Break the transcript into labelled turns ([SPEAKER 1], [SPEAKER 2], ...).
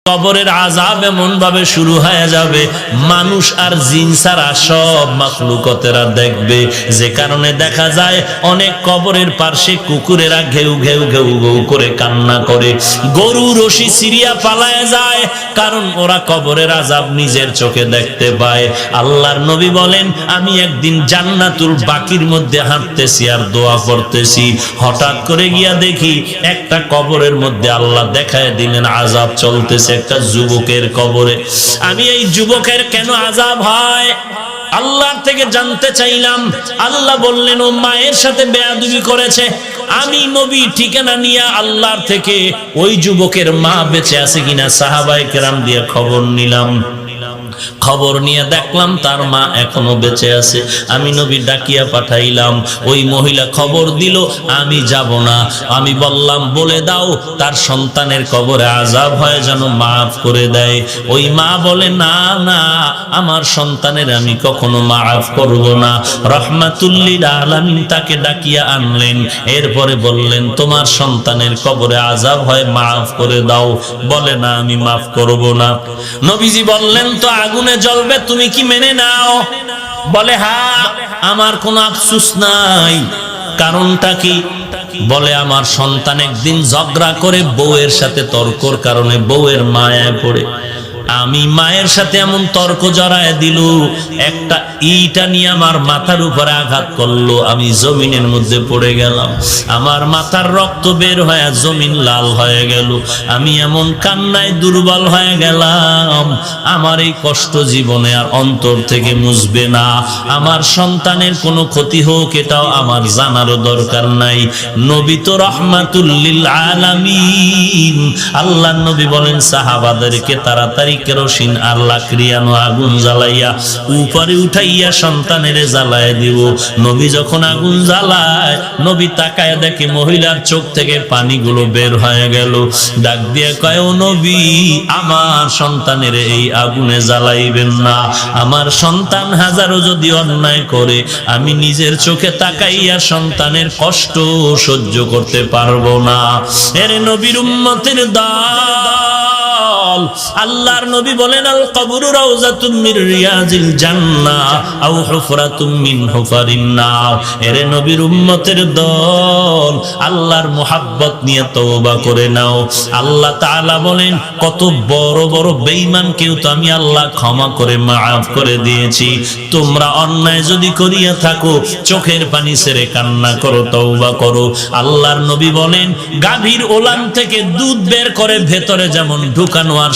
[SPEAKER 1] কবরের আযাব এমন ভাবে শুরু হয়ে যাবে, মানুষ আর জিন ছাড়া সব মাখলুকতেরা দেখবে। যে কারণে দেখা যায় অনেক কবরের পাশে কুকুরেরা ঘেউ ঘেউ ঘেউ ঘেউ করে কান্না করে, গরু রশি সিরিয়া পালায় যায়, কারণ ওরা কবরের আযাব নিজের চোখে দেখতে পায়। আল্লাহর নবী বলেন, আমি একদিন জান্নাতুল বাকির মধ্যে হাঁটতেছি আর দোয়া করতেছি, হঠাৎ করে গিয়া দেখি একটা কবরের মধ্যে আল্লাহ দেখায় দিলেন আযাব চলতেছে একটা যুবকের কবরে। আমি এই যুবকের কেন আযাব হয় আল্লাহর থেকে জানতে চাইলাম। আল্লাহ বললেন, ও মায়ের সাথে বেয়াদবি করেছে। আমি নবী ঠিকানা নিয়ে আল্লাহর থেকে ওই যুবকের মা বেঁচে আছে কিনা সাহাবায়ে কেরাম দিয়ে খবর নিলাম। খবর নিয়ে দেখলাম তার মা এখনো বেঁচে আছে। আমি নবী ডাকিয়া পাঠাইলাম, ওই মহিলা খবর দিল আমি যাব না। আমি বললাম, বলে দাও তার সন্তানের কবরে আযাব হয় যেন মাফ করে দেয়। ওই মা বলে, না না, আমার সন্তানের আমি কখনো মাফ করব না। রাহমাতুল লিল আলামিন তাকে ডাকিয়া আনলেন, এরপরে বললেন, তোমার সন্তানের কবরে আযাব হয় মাফ করে দাও। বলে, না আমি মাফ করব না। নবীজি বললেন, তো আগুনে জ্বলবে, তুমি কি মেনে নাও? বলে, হ্যাঁ, আমার কোনো আফসোস নাই। কারণটা কি? বলে, আমার সন্তান একদিন ঝগড়া করে বউয়ের সাথে তর্কর কারণে বউয়ের মায়ায় পড়ে আমি মায়ের সাথে এমন তর্ক জড়ায় দিল, একটা ইটা নিয়ে আমার মাথার উপরে আঘাত করলো, আমি জমিনের মধ্যে পড়ে গেলাম। আমার মাথার রক্ত বের হয়ে জমিন লাল হয়ে গেল। আমি এমন কান্নায় দুর্বল হয়ে গেলাম, আমার এই কষ্ট জীবনে আর অন্তর থেকে মুছবে না। আমার সন্তানের কোনো ক্ষতি হোক এটাও আমার জানারও দরকার নাই। নবী তো রাহমাতুল লিল আলামিন। আল্লাহর নবী বলেন সাহাবাদেরকে তাড়াতাড়ি কেরোসিন আর লাকড়িয়ানো আগুন জ্বালাইয়া উপরে উঠাইয়া সন্তানের জ্বালায় দিব। নবী যখন আগুন জ্বালায়, নবী তাকায় দেখে মহিলার চোখ থেকে পানিগুলো বের হয়ে গেল। ডাক দিয়ে কয়, ও নবী, আমার সন্তানের এই আগুনে জ্বালাইবেন না। আমার সন্তান হাজারো যদি অন্যায় করে, আমি নিজের চোখে তাকাইয়া সন্তানের কষ্ট সহ্য করতে পারবো না। এর নবীর উম্মতের দল, আল্লাহর নবী বলেন, আল কবরু রাউযাতুম মির রিয়াজিল জান্নাহ আও হুফরাতুম মিন হুফারিন নার। এর নবীর উম্মতের দল, আল্লাহর মুহাব্বত নিয়ে তওবা করে নাও। আল্লাহ তাআলা বলেন, কত বড় বড় বেঈমানকেও তো আমি আল্লাহ ক্ষমা করে মাফ করে দিয়েছি। তোমরা অন্যায় যদি করিয়া থাকো, চোখের পানি ছেড়ে কান্না করো, তওবা করো। আল্লাহর নবী বলেন, গাভীর ওলান থেকে দুধ বের করে ভেতরে যেমন ঢুকানো আর